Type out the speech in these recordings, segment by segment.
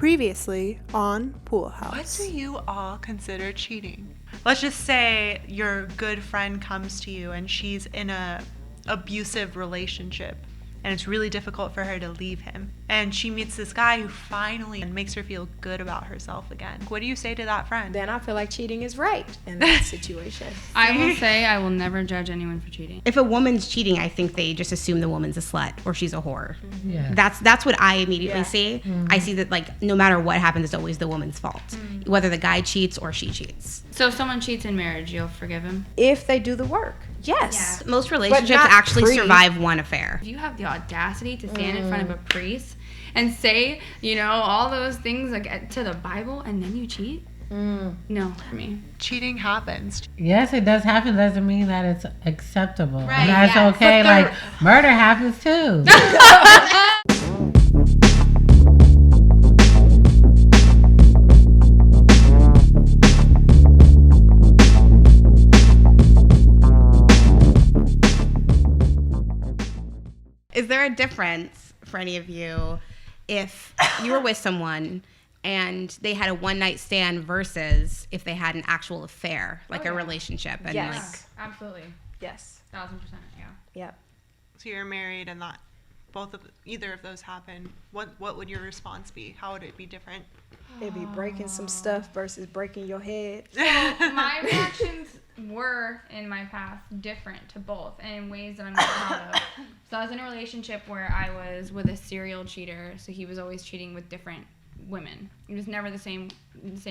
Previously on Pool House. What do you all consider cheating? Let's just say your good friend comes to you and she's in a abusive relationship and it's really difficult for her to leave him. And she meets this guy who finally makes her feel good about herself again. What do you say to that friend? Then I feel like cheating is right in that situation. I will say I will never judge anyone for cheating. If a woman's cheating, I think they just assume the woman's a slut or she's a whore. Mm-hmm. Yeah. That's what I immediately see. Mm-hmm. I see that, like, no matter what happens, it's always the woman's fault, whether the guy cheats or she cheats. So if someone cheats in marriage, you'll forgive him? If they do the work, yes. Most relationships not actually survive one affair. If you have the audacity to stand in front of a priest and say, all those things like to the Bible and then you cheat? No, for me. Cheating happens. Yes, it does happen. Doesn't mean that it's acceptable. Right, And that's yes. okay. Like, murder happens too. Is there a difference for any of you if you were with someone and they had a one-night stand versus if they had an actual affair, like a relationship? And Yes. Absolutely. Yes. 1,000%, yeah. Yep. So you're married and that either of those happen. What would your response be? How would it be different? It'd be breaking some stuff versus breaking your head. My reactions were in my past different to both and in ways that I'm not proud of. So I was in a relationship where I was with a serial cheater, so he was always cheating with different women. He was never the same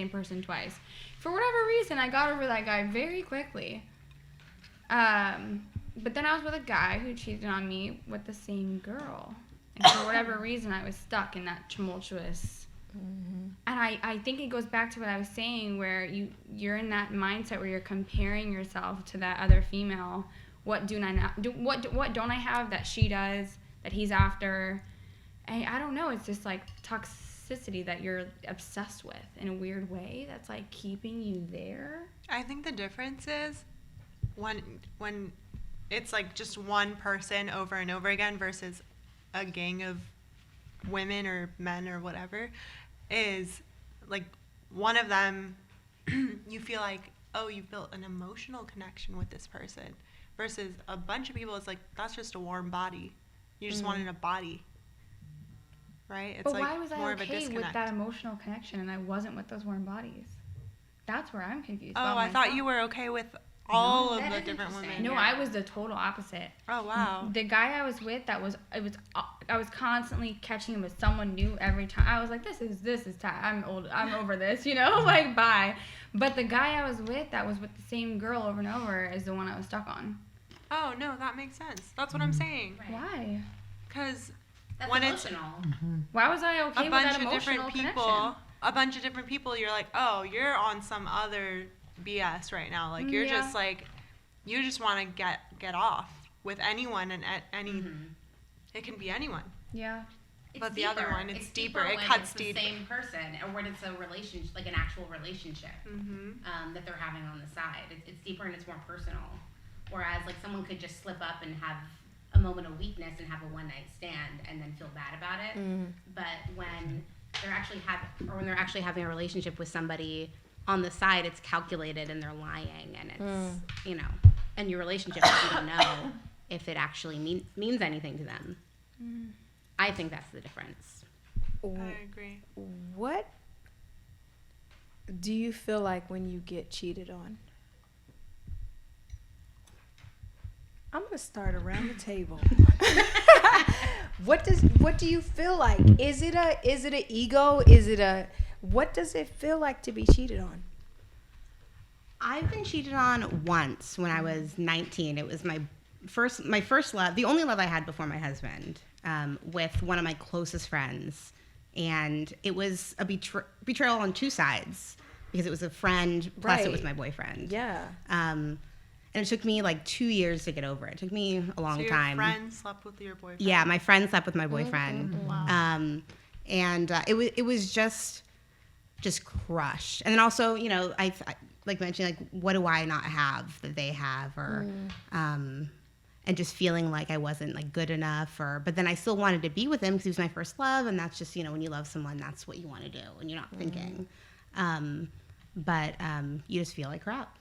person twice. For whatever reason, I got over that guy very quickly. But then I was with a guy who cheated on me with the same girl. And for whatever reason, I was stuck in that tumultuous. And I think it goes back to what I was saying, where you're in that mindset where you're comparing yourself to that other female. What do I not do? What don't I have that she does, that he's after? And I don't know. It's just like toxicity that you're obsessed with in a weird way. That's like keeping you there. I think the difference is when it's like just one person over and over again versus a gang of women or men or whatever, is like one of them you feel like, oh, you've built an emotional connection with this person, versus a bunch of people, it's like, that's just a warm body. You just wanted a body, right? It's But like why was more I of a okay disconnect. with that emotional connection and I wasn't with those warm bodies? That's where I'm confused. Oh, about I thought myself. you were okay with all of that the is different women. interesting. No, I was the total opposite. Oh, wow. The guy I was with, I was constantly catching him with someone new every time. I was like, this is time. I'm old. I'm over this, like, bye. But the guy I was with that was with the same girl over and over is the one I was stuck on. Oh, no, that makes sense. That's what I'm saying. Right. Why? Because That's when it's emotional. Why was I okay a with bunch that of emotional different connection? people, you're like, oh, you're on some other BS right now. Like, you're just like, you just want to get off with anyone and at any, it can be anyone. Yeah. It's But the deeper. other one, it's deeper. It when cuts it's the deep. same person, or when it's a relationship, like an actual relationship that they're having on the side. It's deeper and it's more personal. Whereas, like, someone could just slip up and have a moment of weakness and have a one-night stand and then feel bad about it. But when they're actually having a relationship with somebody on the side, it's calculated and they're lying, and it's and your relationship, you don't know if it actually means anything to them. I think that's the difference. I agree. What do you feel like when you get cheated on? I'm gonna start around the table. What do you feel like? Is it a ego? What does it feel like to be cheated on? I've been cheated on once when I was 19. It was my first love, the only love I had before my husband, with one of my closest friends. And it was a betrayal on two sides, because it was a friend, plus it was my boyfriend. Yeah. And it took me like 2 years to get over it. It took me a long time. So your friend slept with your boyfriend? Yeah, my friend slept with my boyfriend. Wow. And it was just crushed. And then also, I like mentioned, like, what do I not have that they have, or and and just feeling like I wasn't like good enough, but then I still wanted to be with him because he was my first love, and that's just, when you love someone, that's what you want to do, and you're not thinking. But you just feel like crap.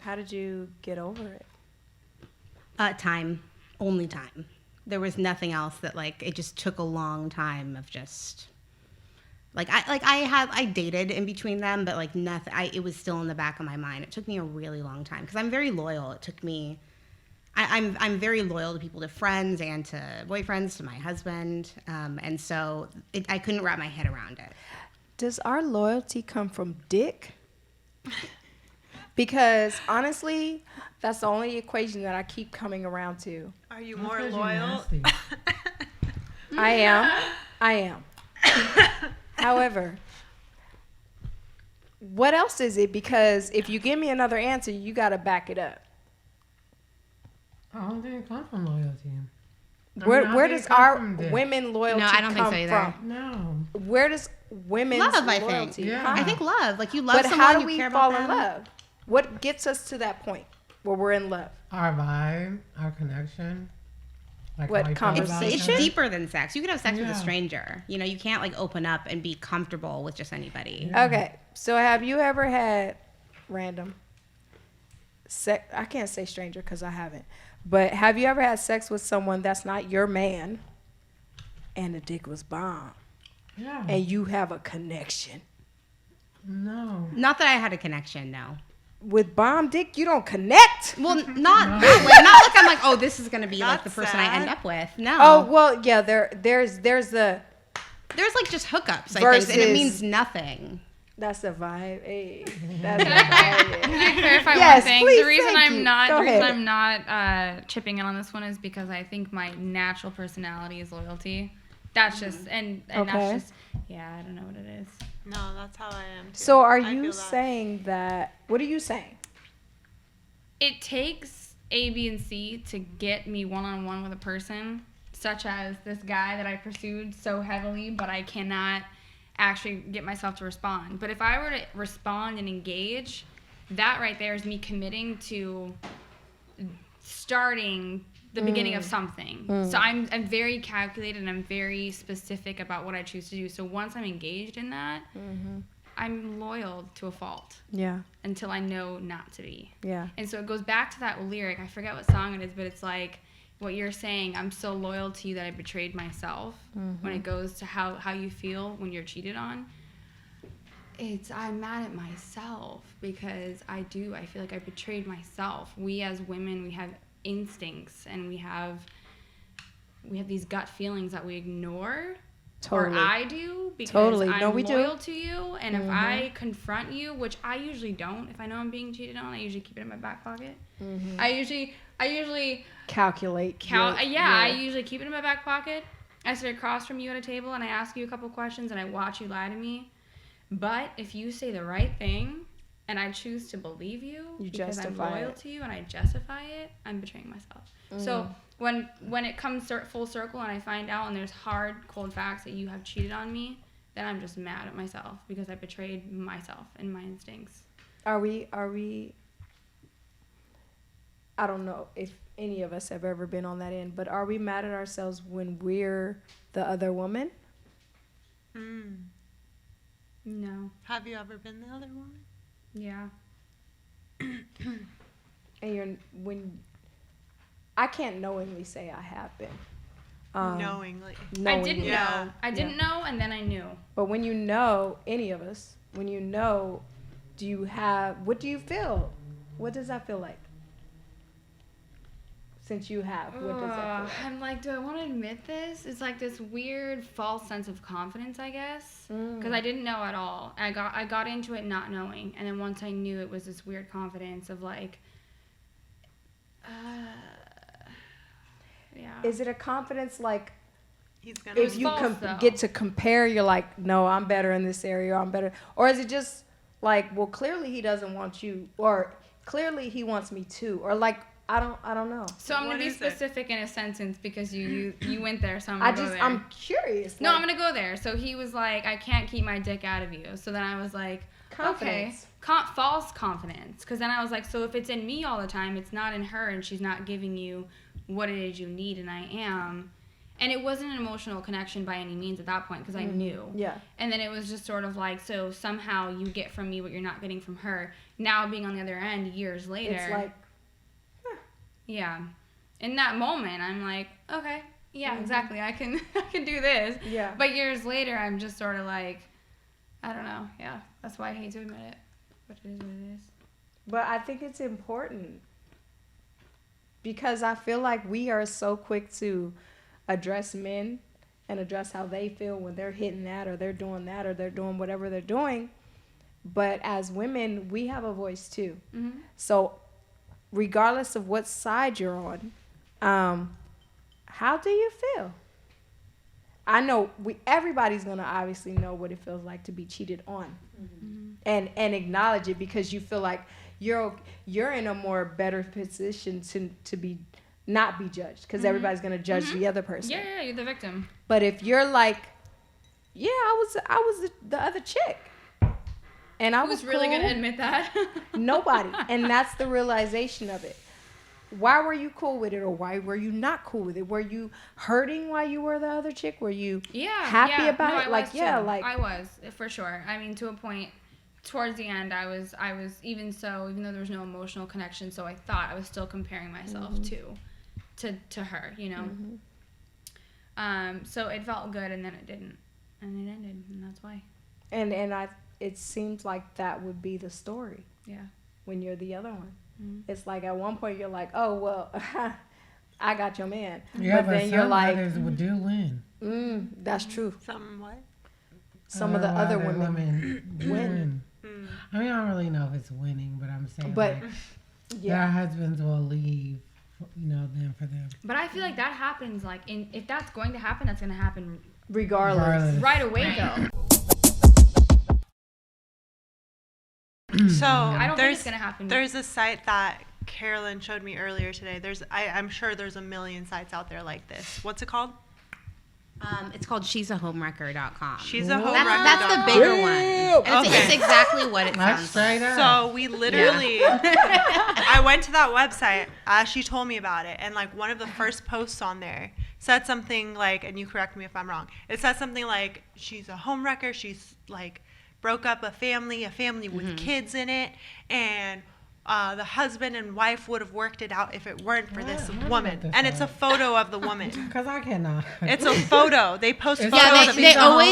How did you get over it? Time, only time. There was nothing else that it just took a long time of just I dated in between them, but nothing. It was still in the back of my mind. It took me a really long time because I'm very loyal. It took me. I'm very loyal to people, to friends and to boyfriends, to my husband, and so I couldn't wrap my head around it. Does our loyalty come from dick? Because honestly, that's the only equation that I keep coming around to. Are you That's more 'cause you're loyal? nasty. I am. However, what else is it? Because if you give me another answer, you got to back it up. I don't think it comes from loyalty. Where does our women loyalty No, I don't think come so either. from? No. Where does women's Love, I loyalty? think. Yeah. Huh? I think love. You love But someone, how do you we care fall about in them. love? What gets us to that point where we're in love? Our vibe, our connection. What how we feel conversation? about each It's other. deeper than sex. You could have sex with a Yeah. stranger. You can't open up and be comfortable with just anybody. Yeah. Okay, so have you ever had random sex? I can't say stranger because I haven't. But have you ever had sex with someone that's not your man and the dick was bomb Yeah. and you have a connection? No. Not that I had a connection, no. With bomb dick, you don't connect. Well, not that way. Not like I'm like, oh, this is gonna be the That's person I end sad. up with. No. Oh, well, yeah, there's the There's just hookups, I Versus- think, and it means nothing. that's the vibe. Hey, that's the vibe. Can I clarify Yes, one thing? please, The reason thank you. Go I'm ahead. not chipping in on this one is because I think my natural personality is loyalty. That's just and Okay. that's just I don't know what it is. No, that's how I am. Too. So are I you feel that. saying that? What are you saying? It takes A, B, and C to get me one-on-one with a person, such as this guy that I pursued so heavily, but I cannot actually get myself to respond. But if I were to respond and engage, that right there is me committing to starting the beginning of something. So I'm very calculated and I'm very specific about what I choose to do. So once I'm engaged in that, I'm loyal to a fault Yeah, until I know not to be. yeah. And so it goes back to that lyric. I forget what song it is, but it's like what you're saying. I'm so loyal to you that I betrayed myself. When it goes to how you feel when you're cheated on, I'm mad at myself because I feel like I betrayed myself. We as women, we have instincts and we have these gut feelings that we ignore. Totally. Or I do because Totally. I'm No, we do. loyal to you, and if I confront you, which I usually don't, if I know I'm being cheated on, I usually keep it in my back pocket. I usually Calculate. I usually keep it in my back pocket. I sit across from you at a table and I ask you a couple questions and I watch you lie to me. But if you say the right thing and I choose to believe you, because I'm justify loyal it. to you and I justify it, I'm betraying myself. So when it comes full circle and I find out and there's hard, cold facts that you have cheated on me, then I'm just mad at myself because I betrayed myself and my instincts. Are we? I don't know if any of us have ever been on that end, but are we mad at ourselves when we're the other woman? No. Have you ever been the other woman? Yeah. And I can't knowingly say I have been. Knowingly. I didn't Yeah. know. I didn't know, and then I knew. But when you know, any of us, when you know, what do you feel? What does that feel like? Since you have, what does that feel like? I'm like, do I want to admit this? It's like this weird false sense of confidence, I guess, because I didn't know at all. I got into it not knowing, and then once I knew, it was this weird confidence of like, yeah. Is it a confidence like He's gonna. if you false, though. get to compare, you're like, no, I'm better in this area, or I'm better, or is it just like, well, clearly he doesn't want you, or clearly he wants me too, or like, I don't know. So I'm What gonna be is it? specific in a sentence because you went there, so I'm gonna go there. I'm curious. No, like, I'm gonna go there. So he was like, I can't keep my dick out of you. So then I was like, Confidence. okay, false confidence. Because then I was like, so if it's in me all the time, it's not in her, and she's not giving you what it is you need, and I am. And it wasn't an emotional connection by any means at that point because I knew. Yeah. And then it was just sort of like, so somehow you get from me what you're not getting from her. Now being on the other end years later. It's like, yeah. In that moment, I'm like, okay, yeah, exactly. I can do this. Yeah. But years later, I'm just sort of like, I don't know. Yeah. That's why I hate to admit it. But it is what it is. but I think it's important because I feel like we are so quick to address men and address how they feel when they're hitting that or they're doing that or they're doing whatever they're doing. But as women, we have a voice too. Mm-hmm. So regardless of what side you're on, how do you feel? I know everybody's gonna obviously know what it feels like to be cheated on, and acknowledge it because you feel like you're in a more better position to be not be judged because everybody's gonna judge the other person. Yeah, you're the victim. But if you're like, yeah, I was the other chick, and I was really cool. gonna admit that? Nobody. And that's the realization of it. Why were you cool with it or why were you not cool with it? Were you hurting while you were the other chick? Were you happy about it? I was, for sure. I mean, to a point, towards the end, I was even though there was no emotional connection, so I thought I was still comparing myself to her, you know? So it felt good and then it didn't. And it ended, and that's why. And it seems like that would be the story. Yeah. When you're the other one. It's like at one point you're like, oh, well, I got your man. Yeah, but then you're like, others do win. That's true. Some of the other women win. I mean, I don't really know if it's winning, but I'm saying but their husbands will leave, them for them. But I feel like that happens, like, if that's going to happen, that's going to happen regardless. Right away, though. So I don't think it's gonna happen. There's a site that Carolyn showed me earlier today. I'm sure there's a million sites out there like this. What's it called? It's called she'sahomewrecker.com. She's a homewrecker. That's the bigger one. And it's exactly what it sounds like. So we literally, I went to that website as she told me about it, and like one of the first posts on there said something like, and you correct me if I'm wrong, it said something like, she's a homewrecker, she's like, broke up a family with kids in it, and the husband and wife would have worked it out if it weren't for this woman. And it's a photo of the woman. Because I cannot. It's a photo. They post photos of they always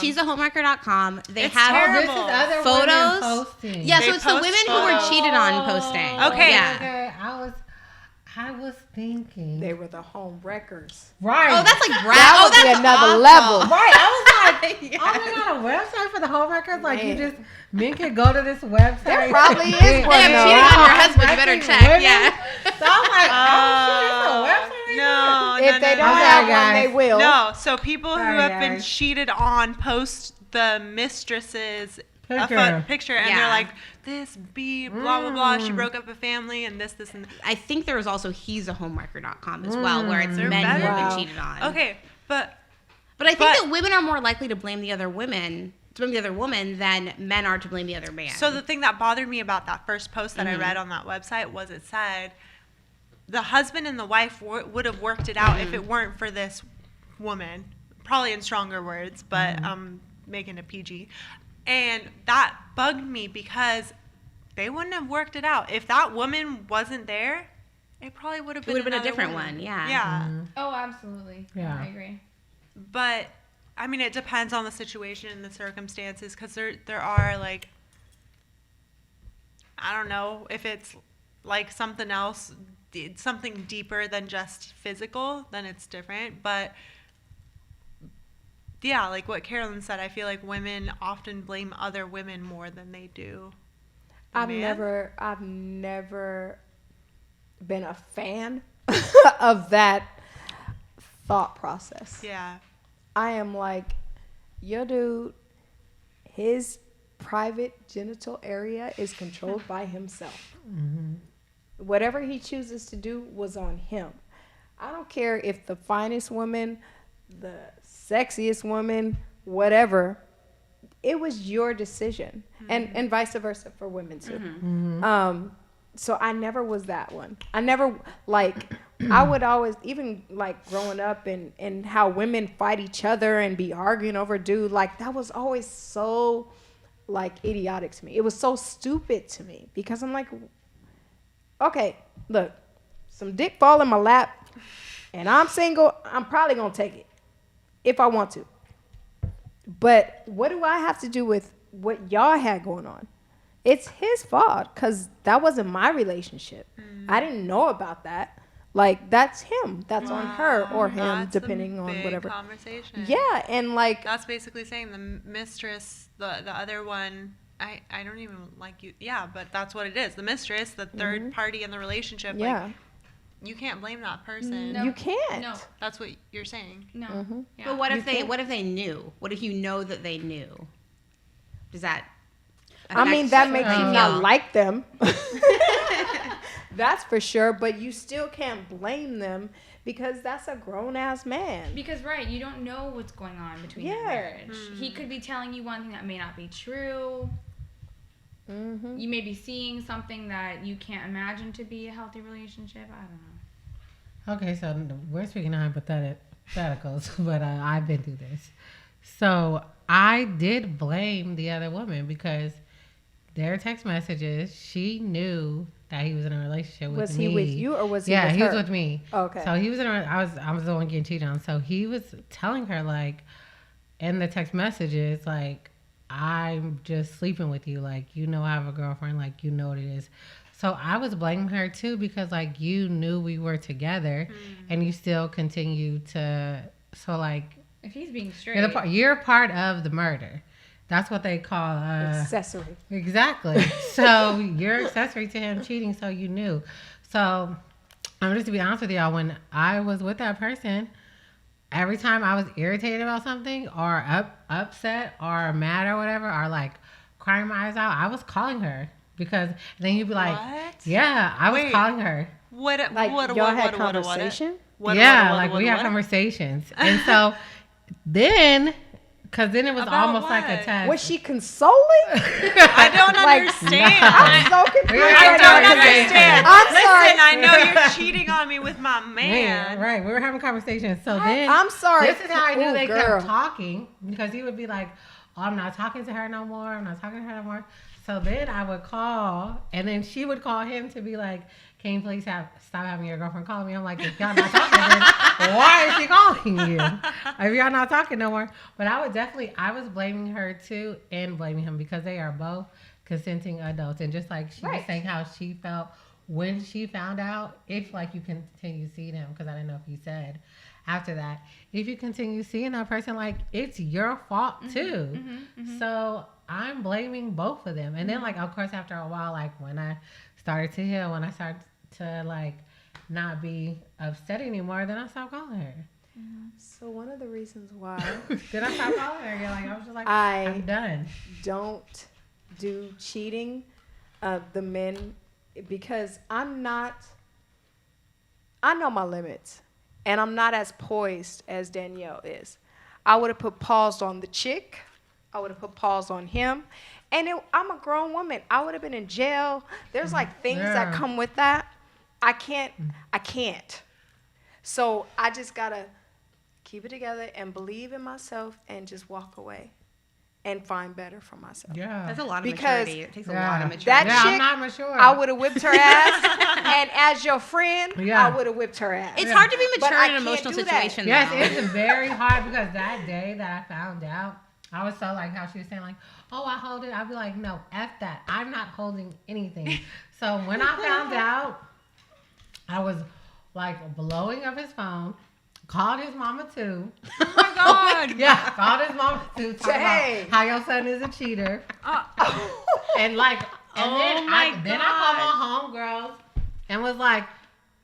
she'sahomewrecker.com. They It's have terrible. This is other photos. women posting. Yeah, They so it's the post women who were cheated on posting. Okay. Yeah. Okay, I was thinking. They were the home wreckers. Right. Oh, that's like That would be that's another awful. level. Right. I was like, Yeah. oh, they got a website for the home records? Like, Man. men can go to this website. There probably is They one. have though. cheated on your husband. You better check. Women? Yeah. So I'm like, oh, shit, it's a website? No, If they don't Okay, have one, guys. they will. No, so people who Sorry, have been guys. cheated on post the mistress's picture, and Yeah. they're like, this blah blah blah. She broke up a family, and this and that. I think there was also he'sahomewrecker.com as well, where it's They're men who better. have Wow. been cheated on. Okay, but But I think that women are more likely to blame the other woman, than men are to blame the other man. so the thing that bothered me about that first post that I read on that website was it said the husband and the wife would have worked it out if it weren't for this woman. Probably in stronger words, but I'm making it PG. And that bugged me because they wouldn't have worked it out. If that woman wasn't there, it probably would have been a another different woman. one, yeah. Yeah. Oh, absolutely. Yeah. I agree. But I mean, it depends on the situation and the circumstances, because there are like, I don't know if it's like something else, something deeper than just physical, then it's different. But yeah, like what Carolyn said, I feel like women often blame other women more than they do the I've man. never been a fan of that thought process. Yeah. I am like, your dude, his private genital area is controlled by himself. Whatever he chooses to do was on him. I don't care if the finest woman, the sexiest woman, whatever, it was your decision. And vice versa for women too. So I never was that one. I never like I would always, even like growing up and how women fight each other and be arguing over dude, like that was always so like idiotic to me. It was so stupid to me because I'm like, okay, look, some dick fall in my lap and I'm single, I'm probably gonna take it if I want to. But what do I have to do with what y'all had going on? It's his fault because that wasn't my relationship. I didn't know about that. Like, that's him. That's on her or him, That's a depending on big whatever. Conversation. Yeah, and like, That's basically saying the mistress, the other one. I don't even like you. Yeah, but that's what it is. The mistress, the third party in the relationship. yeah, Like, you can't blame that person. No. you can't. No. That's what you're saying. No. Yeah. But what You if they can't. what if they knew? What if you know that they knew? Does that I mean, that makes you Oh. not like them. That's for sure. But you still can't blame them because that's a grown ass man. Because right, you don't know what's going on between Yeah. that marriage. He could be telling you one thing that may not be true. Mm-hmm. You may be seeing something that you can't imagine to be a healthy relationship. I don't know. Okay, so we're speaking of hypotheticals, but I've been through this. So I did blame the other woman because their text messages, she knew that he was in a relationship with Was me. he with you or was he Yeah, with he her? was with me. Okay. So he was in a, I was the one getting cheated on. So he was telling her like in the text messages like, I'm just sleeping with you. Like, you know I have a girlfriend. Like, you know what it is. So I was blaming her too because like you knew we were together and you still continue to. So like If he's being straight, you're part of the murder. That's what they call Accessory. exactly. So you're accessory to him cheating. So you knew. So I'm just to be honest with y'all. When I was with that person, every time I was irritated about something or upset or mad or whatever, or like crying my eyes out, I was calling her because then you'd be like, What? yeah, I was Wait. calling her. What? Like, what? y'all What? had What? What? conversation? What? Yeah, What? like What? we What? had conversations. And so then, because then it was About almost like a what? test. Was she consoling? I don't Like, understand. I'm so confused. I right don't now. understand. I'm sorry. Listen, I know you're cheating on me with my man. Right, we were having conversations. So then, I'm sorry. this is how I knew Ooh, they girl. kept talking because he would be like, oh, I'm not talking to her no more. I'm not talking to her no more. So then I would call, and then she would call him to be like, can you please stop having your girlfriend calling me? I'm like, if y'all not talking, then why is she calling you? If y'all not talking no more. But I was blaming her too and blaming him because they are both consenting adults. And just like she was saying how she felt when she found out, if like you continue seeing him, because I didn't know if you said after that, if you continue seeing that person, like it's your fault too. So I'm blaming both of them. And then like, of course, after a while, like when I started to heal, when I started to like not be upset anymore, then I stopped calling her. So one of the reasons why Then I stopped calling her. You're like, I was just like, I I'm done. don't do cheating of the men because I know my limits and I'm not as poised as Danielle is. I would have put pause on the chick. I would have put pause on him. And I'm a grown woman. I would have been in jail. There's like things that Yeah. come with that. I can't. So I just gotta keep it together and believe in myself and just walk away and find better for myself. Yeah. That's a lot of Because maturity. It takes a Yeah. lot of maturity. That yeah, I'm chick, not mature. I would have whipped her ass. And as your friend, Yeah. I would have whipped her ass. It's hard to be But mature I in an can't emotional do that. situation. Yes, though. it's very hard because that day that I found out, I was so like how she was saying like, oh, I hold it. I'd be like, no, F that. I'm not holding anything. So when I found out, I was like blowing up his phone, called his mama too. Oh my God. Yeah, called his mama too. Talking Dang. about how your son is a cheater. And like, and Oh then my I called my homegirls and was like,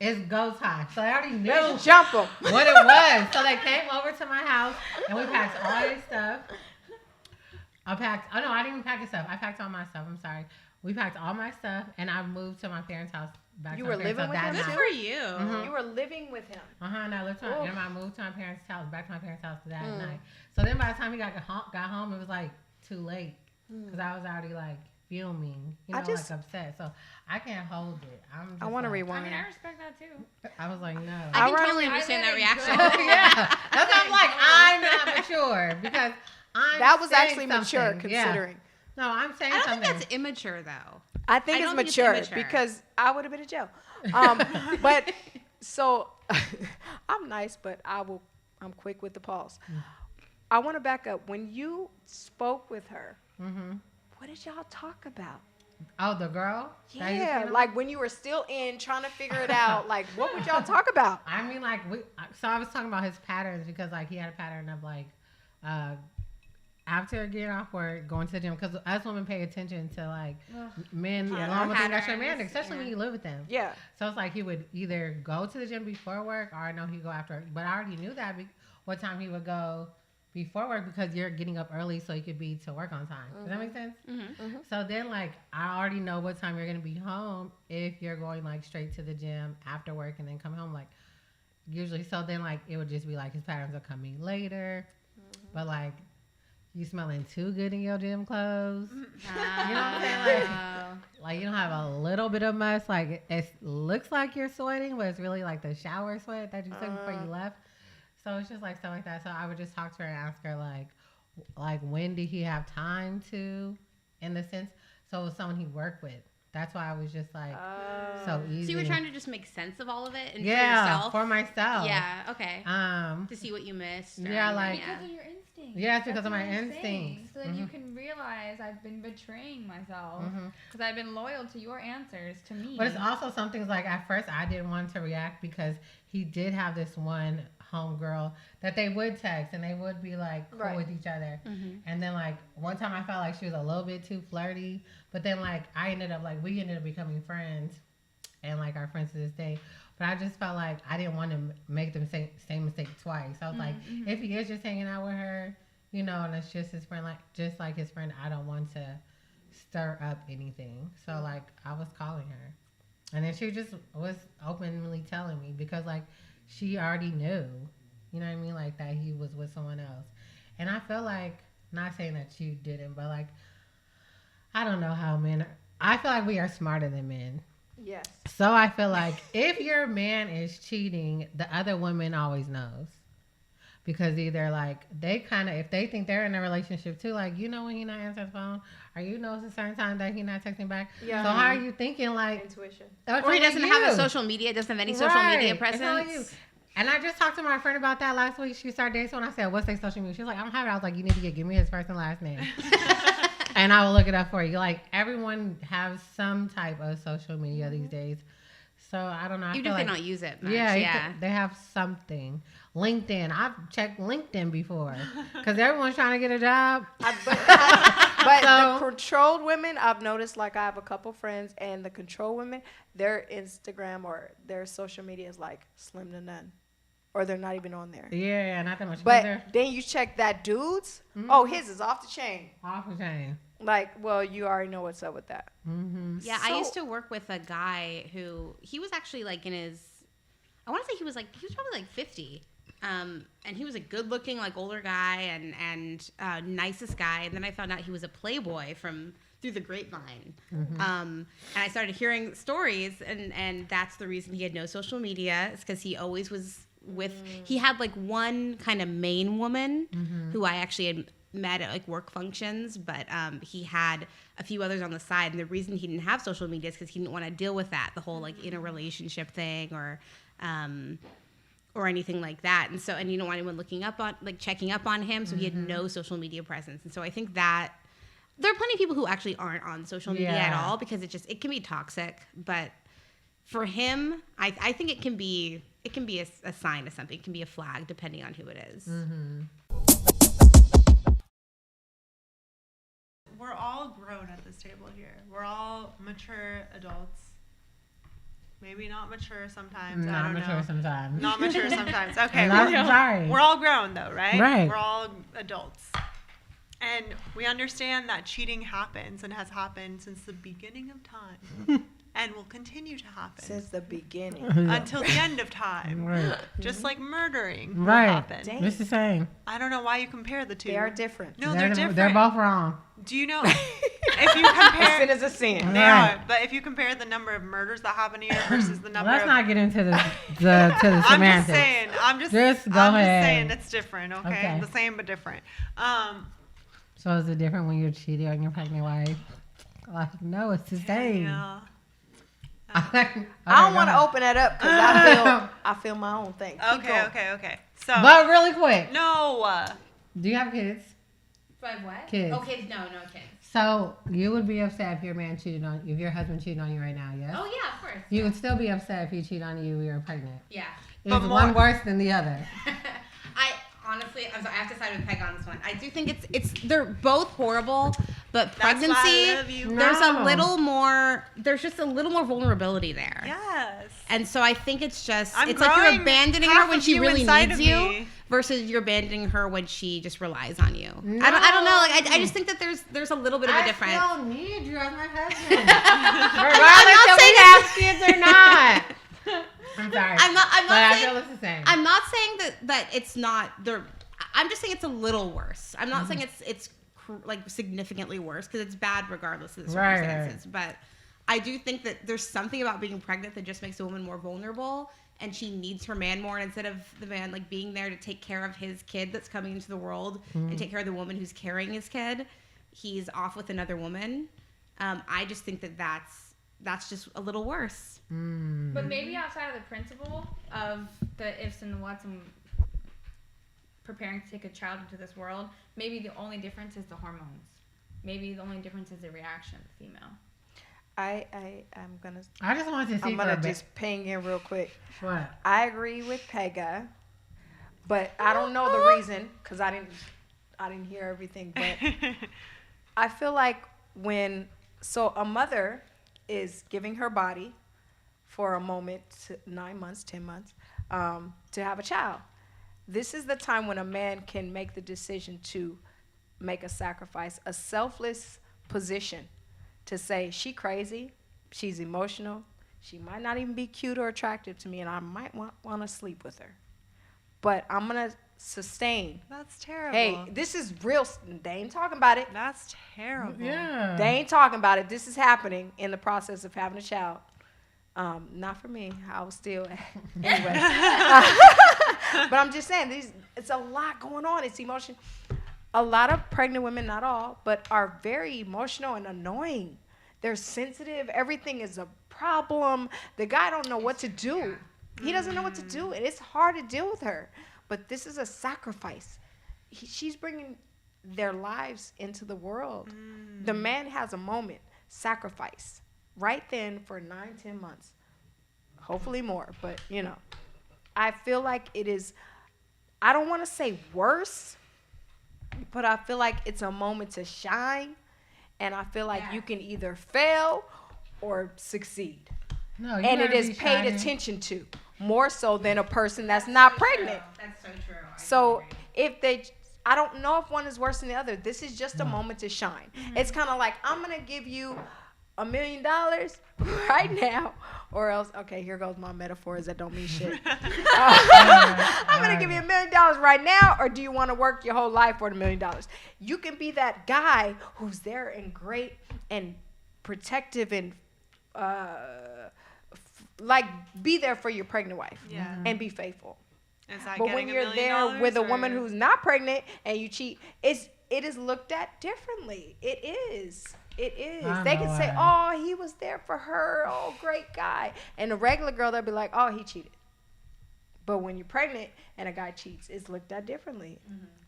it's go time. So I already knew Let's jump them. what it was. So they came over to my house and we packed all his stuff. I didn't even pack his stuff. I packed all my stuff. I'm sorry. We packed all my stuff and I moved to my parents' house. Back You to my were parents' living house with that him night. Good for you. Mhm. You were living with him. And I lived to Oof. and I moved to my parents' house, back to my parents' house that night. So then by the time he got home, it was like too late because I was already like fuming, you know, like upset. So I can't hold it. I want to I rewind. mean, I respect that too. I was like, no. I can I totally really- understand I that really reaction. enjoy- Yeah, that's why I'm like, I'm not mature because That was saying actually mature something. Yeah. considering. No, I'm saying I don't something. think that's immature though. I think I it's don't think it's mature immature. because I would have been in jail. But so I'm nice, but I'm quick with the pause. I want to back up. When you spoke with her, what did y'all talk about? Oh, the girl? That you Yeah, feeling? like when you were still in trying to figure it out, like what would y'all talk about? I mean, like, so I was talking about his patterns because, like, he had a pattern of, like, after getting off work, going to the gym. Because us women pay attention to, like, men, Yeah, normal thing that's patterns, romantic, especially when yeah. you live with them. Yeah. So it's like he would either go to the gym before work or I know he'd go after work. But I already knew that what time he would go before work because you're getting up early so you could be to work on time. Does that make sense? So then, like, I already know what time you're going to be home if you're going, like, straight to the gym after work and then come home, like, usually. So then, like, it would just be, like, his patterns are coming later. But, like, you smelling too good in your gym clothes. You know what I'm saying? Like, you don't have a little bit of must. Like, it looks like you're sweating, but it's really, like, the shower sweat that you took before you left. So it's just like stuff like that. So I would just talk to her and ask her like when did he have time to, in the sense. So it was someone he worked with. That's why I was just like so easy. So you were trying to just make sense of all of it and yeah, for yourself? for myself. Yeah, okay. To see what you missed. or yeah, anything, like- yeah. Because of your instincts. Yeah, it's because That's of my what I'm saying. instincts. So then you can realize I've been betraying myself Mhm. because I've been loyal to your answers to me. But it's also some things like at first I didn't want to react because he did have this one homegirl that they would text and they would be like cool Right. with each other. And then like one time I felt like she was a little bit too flirty, but then like we ended up becoming friends and like our friends to this day. But I just felt like I didn't want to make them same mistake twice. I was like, if he is just hanging out with her, you know, and it's just his friend, just like his friend, I don't want to stir up anything. So like I was calling her, and then she just was openly telling me because like she already knew, you know what I mean, like that he was with someone else. And I feel like, not saying that you didn't, but like I don't know how men. I feel like we are smarter than men. Yes. So I feel like if your man is cheating, the other woman always knows. Because either like they kind of, if they think they're in a relationship too, like, you know when he not answering the phone, or you know it's a certain time that he not texting back. Yeah. So how are you thinking like, Intuition. oh, Or he it's doesn't only have a you. social media, doesn't have any social media Right. It's only you. presence. And I just talked to my friend about that last week. She started dating someone. I said, what's their social media? She was like, I don't have it. I was like, you need to give me his first and last name. And I will look it up for you. Like, everyone has some type of social media these days. So, I don't know. I Even feel if they like, don't use it much. yeah, Yeah. they have something. LinkedIn. I've checked LinkedIn before. Because everyone's trying to get a job. But So- the controlled women, I've noticed, like I have a couple friends, and the controlled women, their Instagram or their social media is like slim to none, or they're not even on there. Yeah, not that much. But They're then you check that dude's, oh, his is off the chain. off the chain. Like, well, you already know what's up with that. Mm-hmm. Yeah, I So- used to work with a guy who, he was actually like in his, I want to say he was probably like 50. And he was a good looking, like older guy and nicest guy. And then I found out he was a playboy through the grapevine. And I started hearing stories and that's the reason he had no social media. It's because he always was he had like one kind of main woman who I actually had met at like work functions, but he had a few others on the side. And the reason he didn't have social media is because he didn't want to deal with that, the whole like in a relationship thing or anything like that. And so, and you don't want anyone checking up on him. So he had no social media presence. And so I think that there are plenty of people who actually aren't on social media at Yeah. all because it can be toxic. But for him, I think it can be a sign of something. It can be a flag depending on who it is. We're all grown at this table here. We're all mature adults. Maybe not mature sometimes. I Not don't mature know. sometimes. Not mature sometimes. Okay. I'm sorry. We're all grown though, right? Right. We're all adults. And we understand that cheating happens and has happened since the beginning of time. and will continue to happen Since the beginning. until the end of time. Right. Just like murdering will Right. happen. Dang. It's the same. I don't know why you compare the two. They are different. No, they're different. They're both wrong. Do you know if you A compare sin is a sin. they Right. are, but if you compare the number of murders that happen a year versus the number Let's of not get into the I'm just semantics. saying. Just go I'm ahead. just saying it's different. Okay? Okay. The same but different. So is it different when you're cheating on your pregnant wife? Like, no, it's the same. Yeah. I don't want to open that up because I feel my own thing. Keep going. Okay. So But really quick, no. do you have kids? Do I have what? Kids. Oh, kids. No kids. So you would be upset if your man cheated on if your husband cheated on you right now, yes? Oh yeah, of course. You would still be upset if he cheated on you when you were pregnant. Yeah. Is But one more- worse than the other? I honestly, I have to side with Peg on this one. I do think they're both horrible, but That's why I pregnancy, love you. there's No. a little more. There's just a little more vulnerability there. Yes. And so I think it's just I'm it's like growing you're abandoning half her when of she you really inside needs of you me. versus you're abandoning her when she just relies on you. I don't know. Like I just think that there's a little bit of a difference. I still need you as my husband. I'm not saying kids or not. I'm sorry. I'm not but I saying feel it's the same. I'm not saying that it's not there. I'm just saying it's a little worse. I'm not saying it's like significantly worse because it's bad regardless of the Right, circumstances. But I do think that there's something about being pregnant that just makes a woman more vulnerable, and she needs her man more. And instead of the man like being there to take care of his kid that's coming into the world and take care of the woman who's carrying his kid, he's off with another woman. I just think that's just a little worse. But maybe outside of the principle of the ifs and the whats and preparing to take a child into this world, maybe the only difference is the hormones. Maybe the only difference is the reaction of the female. I'm gonna I just wanted to see I'm gonna for a bit. just ping in real quick. What? I agree with Pega, but I don't know the reason because I didn't hear everything. But I feel like so a mother is giving her body for a moment, 9 months, 10 months, to have a child. This is the time when a man can make the decision to make a sacrifice, a selfless position to say, she crazy, she's emotional, she might not even be cute or attractive to me, and I might want to sleep with her. But I'm going to sustain. That's terrible. Hey, this is real. They ain't talking about it. That's terrible. Yeah. They ain't talking about it. This is happening in the process of having a child. Not for me. I was still anyway. But I'm just saying, it's a lot going on. It's emotion. A lot of pregnant women, not all, but are very emotional and annoying. They're sensitive. Everything is a problem. The guy don't know what to do. He doesn't know what to do, and it's hard to deal with her. But this is a sacrifice. She's bringing their lives into the world. The man has a moment, sacrifice, right then for 9-10 months. Hopefully more, but I feel like it is, I don't want to say worse, but I feel like it's a moment to shine, and I feel like you can either fail or succeed. No, you And it better is be paid shining. attention to more so than a person that's not pregnant. That's so true. So I don't know if one is worse than the other. This is just a moment to shine. It's kind of like, I'm going to give you $1 million right now, or else, okay, here goes my metaphors that don't mean shit. I'm going to give you $1 million right now, or do you want to work your whole life for the $1 million? You can be that guy who's there and great and protective and be there for your pregnant wife and be faithful. Is that But getting when $1 you're million there with a woman or- who's not pregnant and you cheat, it is looked at differently. It is. I They know can say, why. "Oh, he was there for her. Oh, great guy." And a regular girl, they'll be like, "Oh, he cheated." But when you're pregnant and a guy cheats, it's looked at differently.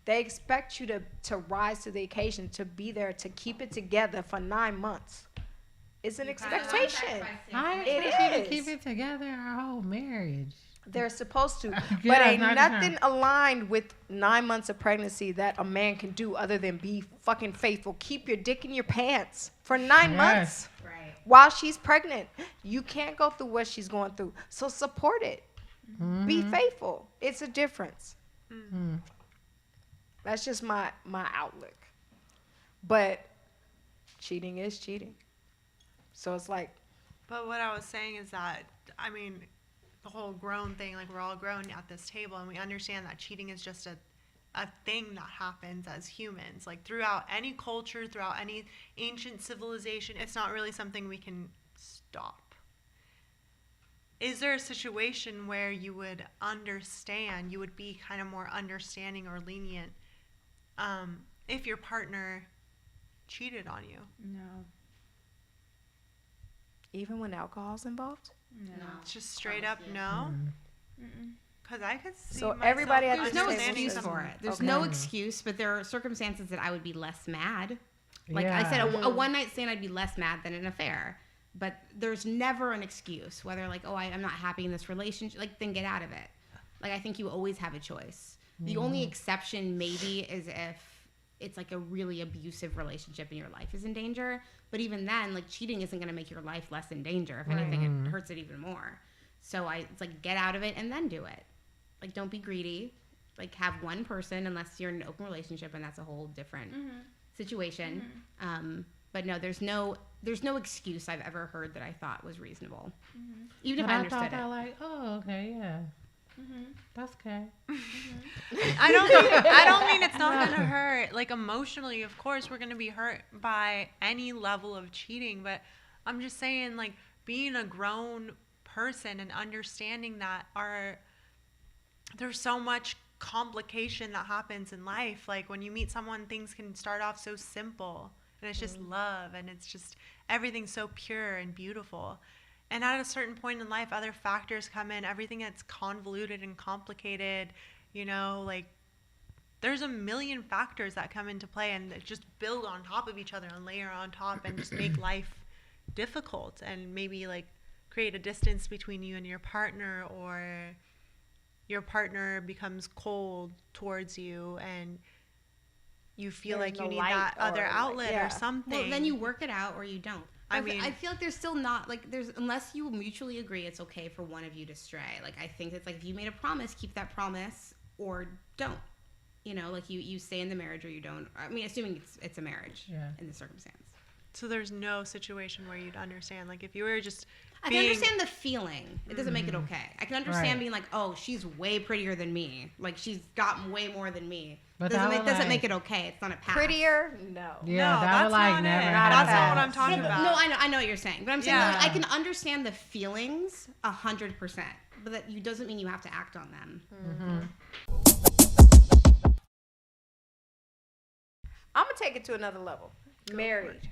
They expect you to rise to the occasion, to be there, to keep it together for 9 months. It's an expectation. I It expect you to is. keep it together our whole marriage. They're supposed to. Yeah, But ain't not the nothing aligned with 9 months of pregnancy that a man can do other than be fucking faithful. Keep your dick in your pants for 9 Yes. months Right. while she's pregnant. You can't go through what she's going through. So support it. Be faithful. It's a difference. That's just my outlook. But cheating is cheating. So it's like, But what I was saying is that, I mean, the whole grown thing, like we're all grown at this table and we understand that cheating is just a thing that happens as humans. Like throughout any culture, throughout any ancient civilization, it's not really something we can stop. Is there a situation where you would understand, you would be kind of more understanding or lenient if your partner cheated on you? No. Even when alcohol's involved? No. It's just straight up Honestly. no? Mm-mm. Because I could see So myself everybody at There's this no table understanding excuse says- some- for it. There's Okay. no excuse, but there are circumstances that I would be less mad. Like I Yeah. said, a one night stand, I'd be less mad than an affair. But there's never an excuse, whether like, oh, I'm not happy in this relationship, like then get out of it. Like I think you always have a choice. The only exception maybe is if it's like a really abusive relationship and your life is in danger. But even then, like cheating isn't going to make your life less in danger. If anything, it hurts it even more. So it's like get out of it and then do it. Like don't be greedy. Like have one person unless you're in an open relationship and that's a whole different situation. But no, there's no excuse I've ever heard that I thought was reasonable. Even if But I I understood thought that it. like, oh, okay, yeah. That's okay. I don't mean it's not gonna hurt. Like emotionally, of course, we're gonna be hurt by any level of cheating. But I'm just saying, like being a grown person and understanding that there's so much complication that happens in life. Like when you meet someone, things can start off so simple, and it's just love, and it's just everything's so pure and beautiful. And at a certain point in life, other factors come in, everything that's convoluted and complicated, like there's a million factors that come into play and that just build on top of each other and layer on top and just make life difficult and maybe like create a distance between you and your partner, or your partner becomes cold towards you and you feel There's like no you need light that other or, like, outlet yeah. or something. Well, then you work it out or you don't. I But mean- I feel like there's still not like unless you mutually agree it's okay for one of you to stray. Like I think it's like if you made a promise, keep that promise or don't. Like you stay in the marriage or you don't. I mean, assuming it's a marriage in the circumstance. So there's no situation where you'd understand, like if you were just I can understand the feeling. It doesn't make it okay. I can understand Right. being like, oh, she's way prettier than me. Like she's got way more than me. But doesn't that would, doesn't like- make it okay. It's not a pass. Prettier? No. Yeah, No, that that's would like not never it. happen. That's not what I'm talking about. No, I know what you're saying, but I'm saying Yeah. like, I can understand the feelings 100%, but that doesn't mean you have to act on them. I'm gonna take it to another level. Married,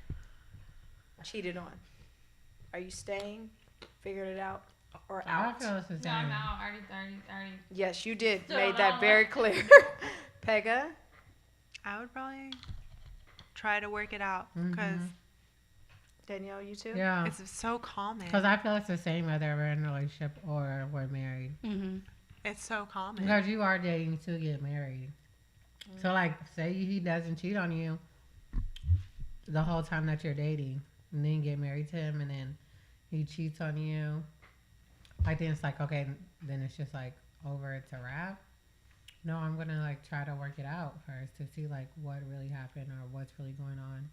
cheated on. Are you staying? Figured it out or I out? feel it's the No, same. I'm out. Already. Yes, you did. Still Made that no. very clear. Pega, I would probably try to work it out because Danielle, you too. Yeah. it's so common. Because I feel it's the same whether we're in a relationship or we're married. Mm-hmm. It's so common. Because you are dating to get married. So, like, say he doesn't cheat on you the whole time that you're dating, and then you get married to him, and then he cheats on you. Like, then it's like, okay, then it's just like over, it's a wrap. No, I'm going to like try to work it out first to see like what really happened or what's really going on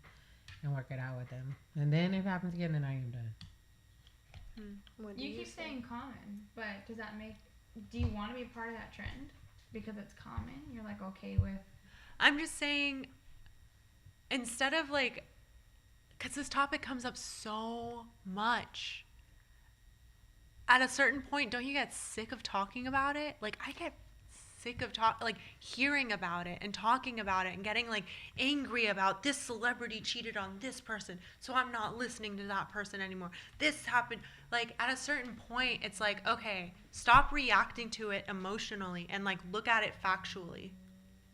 and work it out with them. And then if it happens again, then I am done. What do You keep say? saying common, but do you want to be part of that trend? Because it's common. You're like okay with. I'm just saying, instead of like, because this topic comes up so much. At a certain point, don't you get sick of talking about it? Like, I get sick of hearing about it and talking about it and getting like angry about this celebrity cheated on this person, so I'm not listening to that person anymore. This happened. Like, at a certain point, it's like, okay, stop reacting to it emotionally and like look at it factually.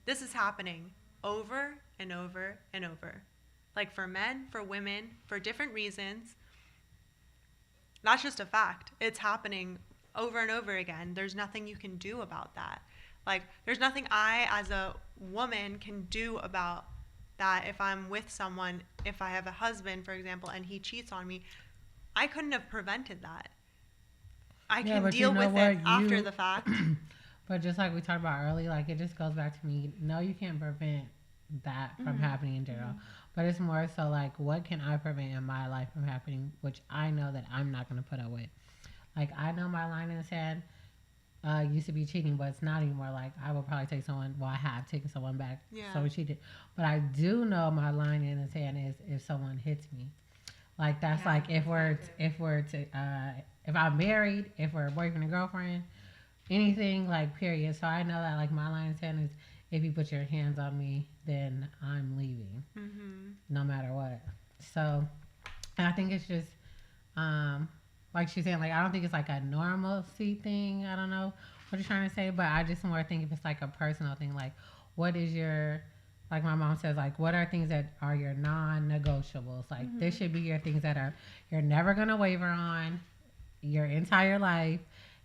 This is happening over and over and over. Like for men, for women, for different reasons. That's just a fact. It's happening over and over again. There's nothing you can do about that. Like, there's nothing I, as a woman, can do about that if I'm with someone, if I have a husband, for example, and he cheats on me. I couldn't have prevented that. I Yeah, can but deal you know with it what? after You- the fact. But just like we talked about earlier, like it just goes back to me. No, you can't prevent that from happening in general. but it's more so like, what can I prevent in my life from happening, which I know that I'm not going to put up with. Like, I know my line in the sand used to be cheating, but it's not anymore. Like, I will probably take someone, well, I have taken someone back, so we cheated. But I do know my line in the sand is if someone hits me. Like, that's like if I'm married, if we're boyfriend and girlfriend, anything, like, period. So I know that, like, my line in the sand is if you put your hands on me, then I'm leaving, no matter what. So I think it's just, like she's saying, like, I don't think it's like a normalcy thing. I don't know what you're trying to say, but I just more think if it's like a personal thing, like, what is your, like my mom says, like, what are things that are your non-negotiables? Like, this should be your things that are, you're never going to waver on your entire life.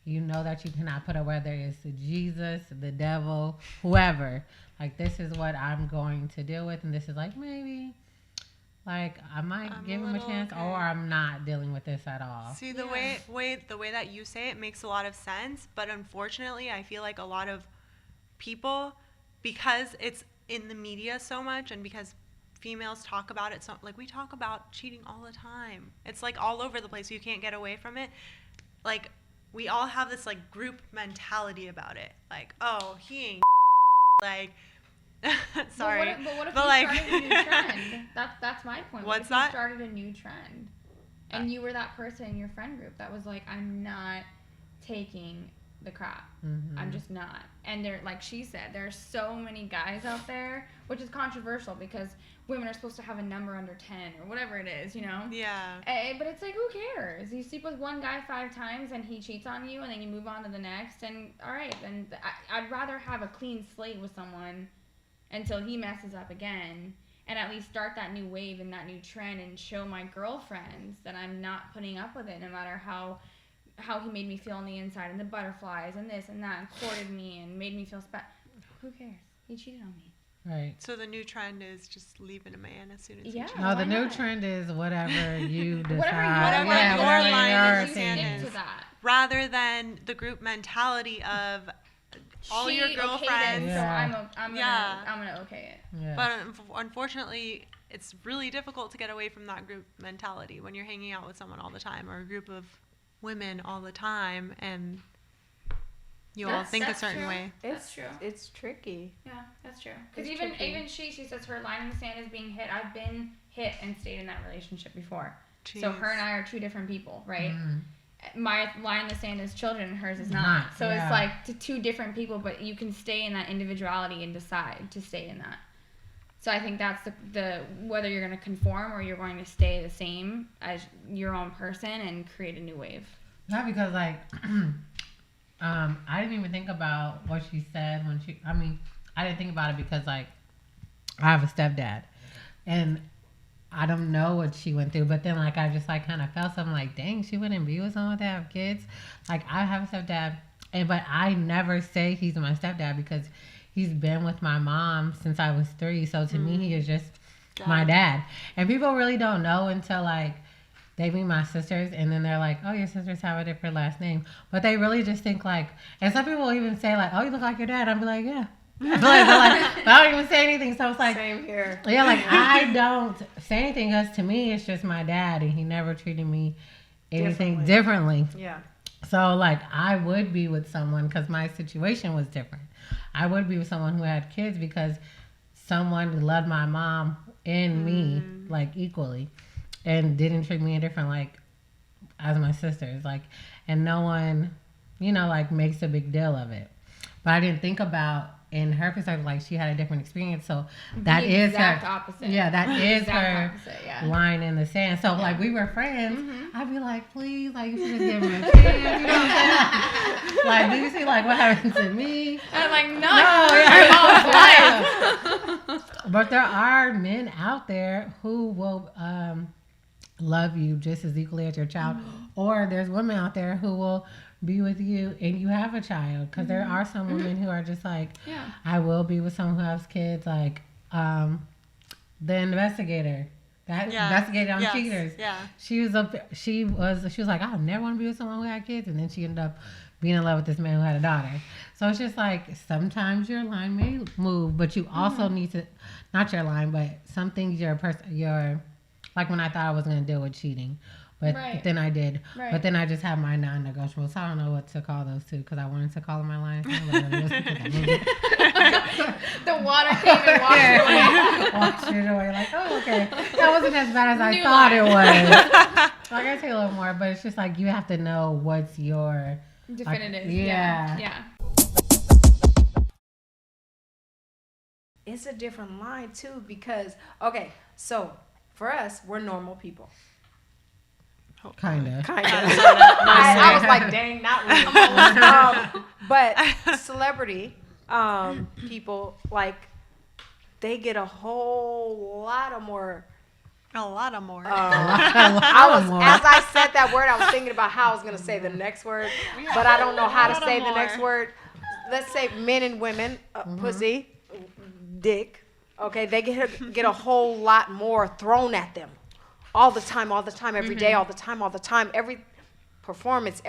You know that you cannot put up, whether it's Jesus, the devil, whoever. Like, this is what I'm going to deal with, and this is like, maybe, like, I might give him a chance, or I'm not dealing with this at all. See, the way that you say it makes a lot of sense, but unfortunately, I feel like a lot of people, because it's in the media so much, and because females talk about it so, like, we talk about cheating all the time. It's like all over the place. You can't get away from it. Like, we all have this like group mentality about it. Like, oh, he ain't like. Sorry, But what if but you like, started a new trend? That's my point. What's what if that? You started a new trend, and you were that person in your friend group that was like, I'm not taking the crap. I'm just not. And there, like she said, there are so many guys out there, which is controversial because women are supposed to have a number under 10 or whatever it is, you know? Yeah. But it's like, who cares? You sleep with one guy 5 times and he cheats on you, and then you move on to the next, and all right, then I'd rather have a clean slate with someone until he messes up again, and at least start that new wave and that new trend and show my girlfriends that I'm not putting up with it, no matter how he made me feel on the inside, and the butterflies and this and that, and courted me and made me feel special. Who cares? He cheated on me. Right. So the new trend is just leaving a man as soon as Yeah. he cheats. No, the why new not? trend is whatever you decide. Whatever your line your is, opinion. stick to that. Rather than the group mentality of all your girlfriends. Okay, so Yeah. I'm gonna okay it. Yeah. But unfortunately, it's really difficult to get away from that group mentality when you're hanging out with someone all the time, or a group of women all the time, and you all think a certain true. way. That's true. It's tricky. Yeah, that's true. Because It's even tricky. she says her line in the sand is being hit. I've been hit and stayed in that relationship before. So her and I are 2 different people, right? My line in the sand is children, and hers is not. So yeah. it's like 2 different people, but you can stay in that individuality and decide to stay in that. So I think that's the whether you're going to conform or you're going to stay the same as your own person and create a new wave. Not because, like, I didn't even think about what she said when she, I didn't think about it because, like, I have a stepdad, and I don't know what she went through, but then, like, I just, like, kind of felt something like, dang, she wouldn't be with someone that have kids. Like, I have a stepdad, but I never say he's my stepdad because he's been with my mom since I was 3, so to me, he is just my dad. And people really don't know until, like, they meet my sisters, and then they're like, oh, your sisters have a different last name. But they really just think, like, and some people even say, like, oh, you look like your dad. I'll be like, yeah. But I don't even say anything. So it's like, Same here. yeah, like, I don't say anything because to me, it's just my dad, and he never treated me anything differently. Yeah. So, like, I would be with someone because my situation was different. I would be with someone who had kids because someone loved my mom and me, like, equally, and didn't treat me indifferent, like, as my sisters. Like, and no one, you know, like, makes a big deal of it. But I didn't think about, in her perspective, like, she had a different experience. So that The is exact her opposite. Yeah, that is Exact her opposite, yeah. line in the sand. So, like, we were friends. I'd be like, please, like, you should just give me a chance. You know what I'm saying? Like, do you see, like, what happened to me? And I'm like, no, yeah. But there are men out there who will love you just as equally as your child. Or there's women out there who will be with you and you have a child. Because there are some women who are just like, I will be with someone who has kids. Like, the investigator. That investigated on cheaters. Yeah. She was like, I never want to be with someone who had kids, and then she ended up being in love with this man who had a daughter. So it's just like sometimes your line may move, but you also need to not your line, but some things your like when I thought I was gonna deal with cheating, but Right. then I did. Right. But then I just have my non-negotiables. So I don't know what to call those two because I wanted to call them my line. The water came and washed it away. Wash it away. Like, oh, okay, that wasn't as bad as I New thought it line. was. So I gotta take a little more, but it's just like you have to know what's your Definitive. Like, yeah. Yeah. It's a different line too because okay, so for us, we're normal people. kind of. Kind of. I was like, dang, not really. But celebrity people, like, they get a whole lot of more. A lot of more. A lot more. As I said that word, I was thinking about how I was going to say the next word, but I don't know how to say the next word. Let's say men and women, pussy, dick. Okay, they get a whole lot more thrown at them all the time, every day, all the time, every performance,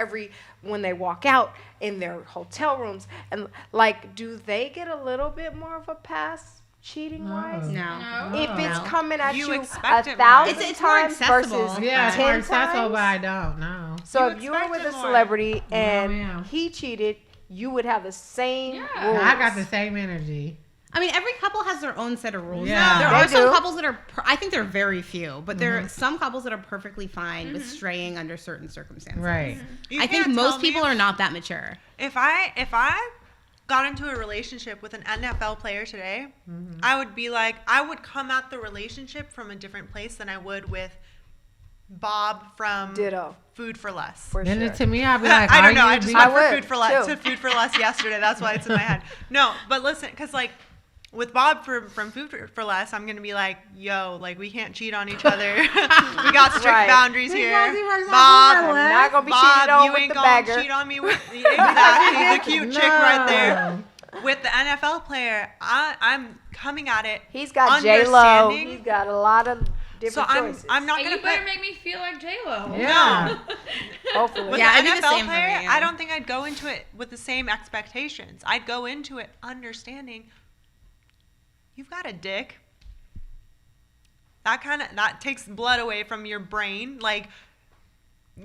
when they walk out in their hotel rooms. And like, do they get a little bit more of a pass cheating wise? No. If it's coming at You you expect it more. 1,000 It's more times accessible. versus Yeah, it's 10 more accessible, times. but I don't know. So You if you were expect with it a more. celebrity and yeah. he cheated, you would have the same Yeah. rules. I got the same energy. I mean, every couple has their own set of rules. Yeah. There They are some do. couples that are, I think there are very few, but there are some couples that are perfectly fine with straying under certain circumstances. Right. You I think can't most tell me people are not that mature. If I got into a relationship with an NFL player today, I would be like, I would come at the relationship from a different place than I would with Bob from Ditto. Food for Less. For Then sure. to me, I'd be like, I don't are know. you I just being- went I for would, Food for Less too. to Food for Less yesterday. That's why it's in my head. No, but listen, because like with Bob from Food for Less, I'm gonna be like, yo, like we can't cheat on each other. We got strict Right. boundaries here. Because he works at Bob, Food for I'm not gonna be Bob, cheated on you with ain't the gonna bagger. cheat on me with exactly the cute chick right there. No. With the NFL player, I'm coming at it. He's got J-Lo. understanding. He's got a lot of different So choices. I'm not And gonna you better put. make me feel like J-Lo. Yeah. Hopefully. With Yeah, the it'd be the NFL same for player, me. I don't think I'd go into it with the same expectations. I'd go into it understanding you've got a dick. That takes blood away from your brain. Like,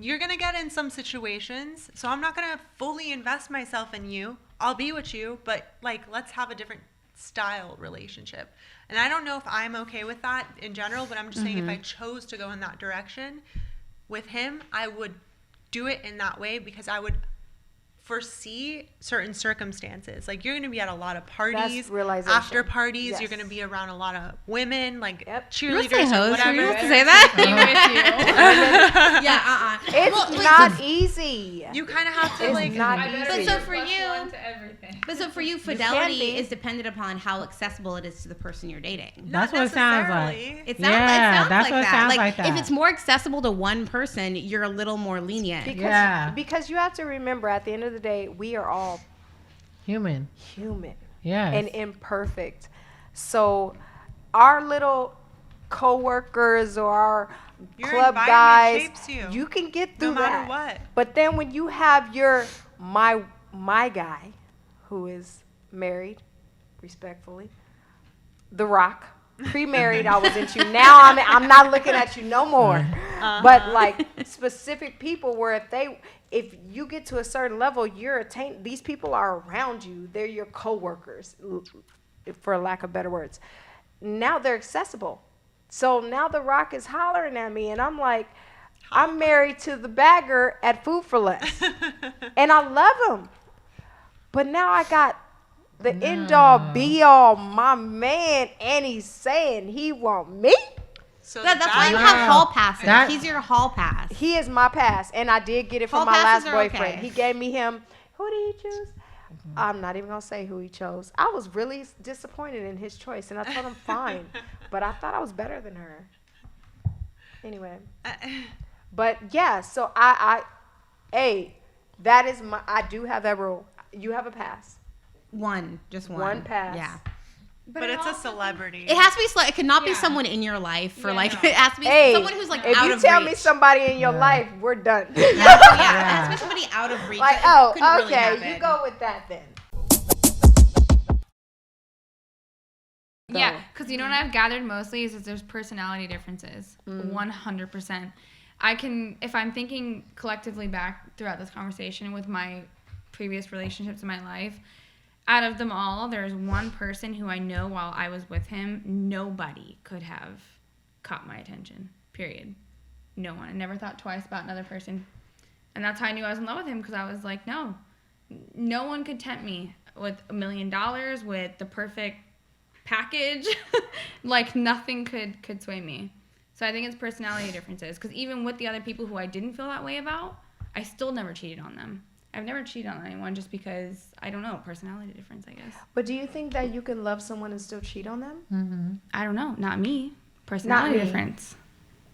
you're gonna get in some situations, so I'm not gonna fully invest myself in you. I'll be with you, but like, let's have a different style relationship. And I don't know if I'm okay with that in general, but I'm just saying if I chose to go in that direction with him, I would do it in that way because I would foresee certain circumstances. Like, you're going to be at a lot of parties, realization. after parties. Yes. You're going to be around a lot of women, like Yep. cheerleaders or Were whatever. you supposed to say that? Be with you. Yeah, It's Well, wait, not easy. You kind of have to It's like. not I better easy. be But so for plus you- one to everything. But so for you, can fidelity be. is dependent upon how accessible it is to the person you're dating. That's what it sounds like. necessarily. It sounds, Yeah, it sounds that's like what it that. sounds like that. If it's more accessible to one person, you're a little more lenient. Because you have to remember, at the end of the day, we are all Human. human Yes. and imperfect. So our little coworkers or our Your club environment guys, shapes you, you can get no through matter that. what. But then when you have my guy, who is married, respectfully, The Rock. Pre-married, I was into. Now I'm not looking at you no more. But like specific people, where if you get to a certain level, these people are around you. They're your coworkers, for lack of better words. Now they're accessible. So now The Rock is hollering at me, and I'm like, I'm married to the bagger at Food for Less, and I love him. But now I got the end all be all, my man, and he's saying he want me. So That's the why you bad- have hall passes. That- He's your hall pass. He is my pass, and I did get it from Hall my last passes are boyfriend. okay. He gave me him. Who did he choose? I'm not even gonna say who he chose. I was really disappointed in his choice, and I told him fine, but I thought I was better than her. Anyway, but yeah, so that is I do have that rule. You have a pass. Just one. One pass. Yeah. But it's a celebrity. It has to be. It cannot be Yeah. someone in your life for Yeah, like. no. It has to be Hey, someone who's like if out you of tell reach. me somebody in your Yeah. life, we're done. Yeah, it has to be somebody out of reach. Like, that couldn't oh, really okay, happen. you go with that then. Yeah, because you know what I've gathered mostly is that there's personality differences. 100%. If I'm thinking collectively back throughout this conversation with my previous relationships in my life, out of them all, there's one person who I know while I was with him, nobody could have caught my attention. Period. No one. I never thought twice about another person. And that's how I knew I was in love with him, because I was like, no one could tempt me with $1 million, with the perfect package. Like, nothing could sway me. So I think it's personality differences, because even with the other people who I didn't feel that way about, I still never cheated on them. I've never cheated on anyone just because, I don't know, personality difference, I guess. But do you think that you can love someone and still cheat on them? I don't know. Not me. Personality Not me. difference.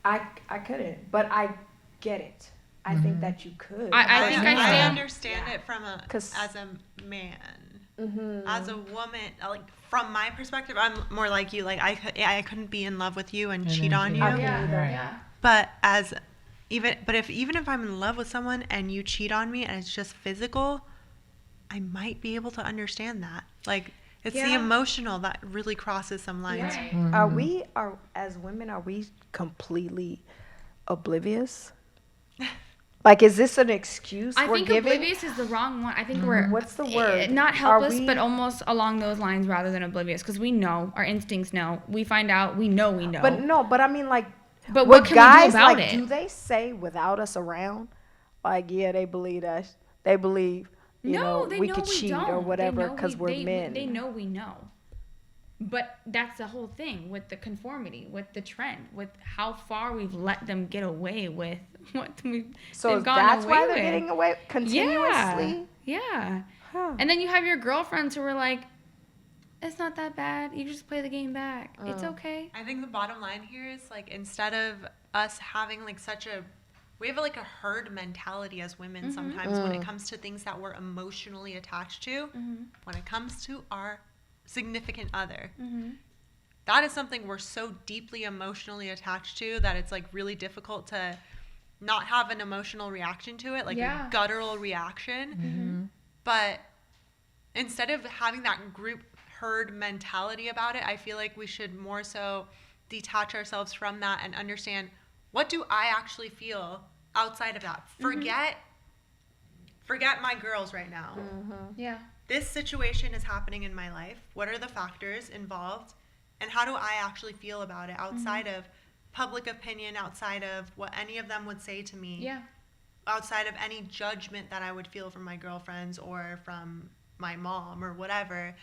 I couldn't, but I get it. I think that you could. I think I I stand. understand it from as a man. Mm-hmm. As a woman, like from my perspective, I'm more like you. Like I couldn't be in love with you and cheat on you. Yeah. But even if I'm in love with someone and you cheat on me and it's just physical, I might be able to understand that. Like, it's the emotional that really crosses some lines. Right. As women, are we completely oblivious? Like, is this an excuse I we're think giving? oblivious is the wrong one. I think we're... What's the word? Not Are helpless, we- but almost along those lines rather than oblivious. Because we know. Our instincts know. We find out. We know. But I mean, like, But what what can guys, we do about like, it? do they say without us around? Like, yeah, they believe us. They believe, you know, they we know could we cheat don't. or They whatever know because we're men. They know we know. But that's the whole thing with the conformity, with the trend, with how far we've let them get away with what So they've gone that's away why they're with. getting away continuously? Yeah. Huh. And then you have your girlfriends who are like, it's not that bad. You just play the game back. It's okay. I think the bottom line here is, like, instead of us having like we have like a herd mentality as women sometimes when it comes to things that we're emotionally attached to. When it comes to our significant other, that is something we're so deeply emotionally attached to that it's like really difficult to not have an emotional reaction to it, like a guttural reaction. But instead of having that group herd mentality about it, I feel like we should more so detach ourselves from that and understand, what do I actually feel outside of that? Forget my girls right now. Yeah. This situation is happening in my life. What are the factors involved? And how do I actually feel about it outside of public opinion, outside of what any of them would say to me? Yeah. Outside of any judgment that I would feel from my girlfriends or from my mom or whatever.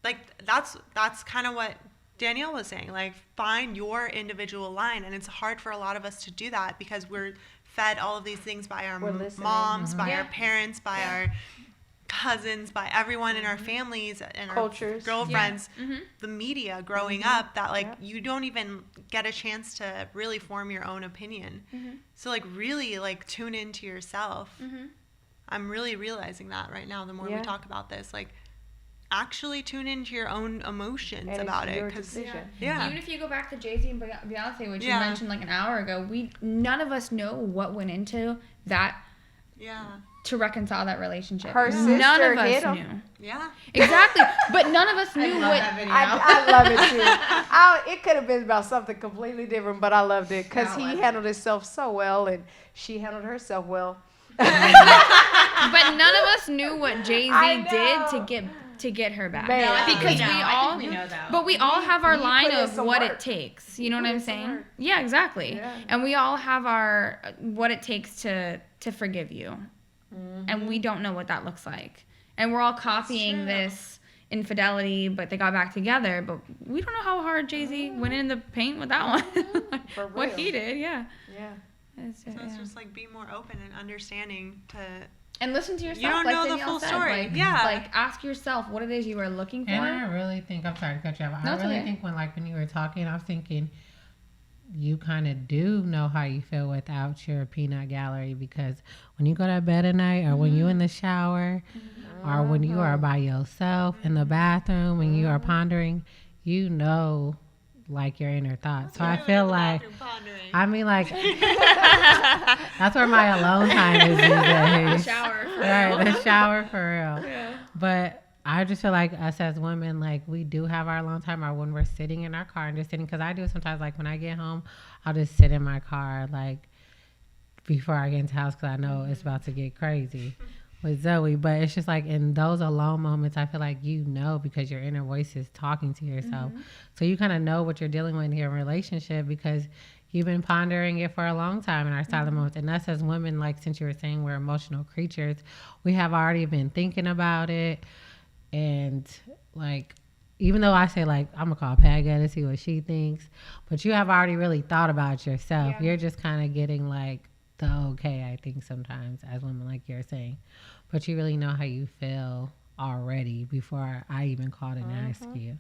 Like, that's kind of what Danielle was saying. Like, find your individual line. And it's hard for a lot of us to do that because we're fed all of these things by our moms, by our parents, by our cousins, by everyone in our families and Cultures. our girlfriends, the media growing up, that like you don't even get a chance to really form your own opinion. So like really like tune into yourself. I'm really realizing that right now the more we talk about this, like actually tune into your own emotions And about it's it, your because decision. Even if you go back to Jay-Z and Beyonce, which you mentioned like an hour ago, none of us know what went into that to reconcile that relationship. Her sister none of hit us him. knew. Exactly. But none of us knew what. I love it too. It could have been about something completely different, but I loved it because he handled himself so well and she handled herself well. But none of us knew what Jay-Z did to get her back. Man. Because we know though. But we all have our We line put in of some what work. it takes. You know what put I'm in some saying? work. Yeah, exactly. Yeah. And we all have our what it takes to forgive you. And we don't know what that looks like. And we're all copying this infidelity, but they got back together. But we don't know how hard Jay-Z went in the paint with that one. For What real. he did, yeah. So it's just like be more open and understanding to. And listen to yourself. You don't like know the Danielle full said. story. Like, Yeah. Like ask yourself what it is you are looking for. And I really think, I'm sorry to cut you off. No, I it's really okay. think when you were talking, I was thinking you kind of do know how you feel without your peanut gallery, because when you go to bed at night or when you in the shower or when you are by yourself in the bathroom and you are pondering, you know, like your inner thoughts. So I feel like, I mean, like, that's where my alone time is these days. Shower. Right, the shower for real. But I just feel like us as women, like we do have our alone time, or when we're sitting in our car and just sitting. Because I do sometimes, like when I get home, I'll just sit in my car, like before I get into the house, because I know it's about to get crazy with Zoe. But it's just like in those alone moments, I feel like because your inner voice is talking to yourself, so you kind of know what you're dealing with in your relationship because you've been pondering it for a long time in our silent moments. And us as women, like since you were saying we're emotional creatures, we have already been thinking about it. And like, even though I say like I'm gonna call Paga to see what she thinks, but you have already really thought about yourself. Yeah. You're just kind of getting like the okay, I think sometimes as women, like you're saying, but you really know how you feel already before I even called and asked you.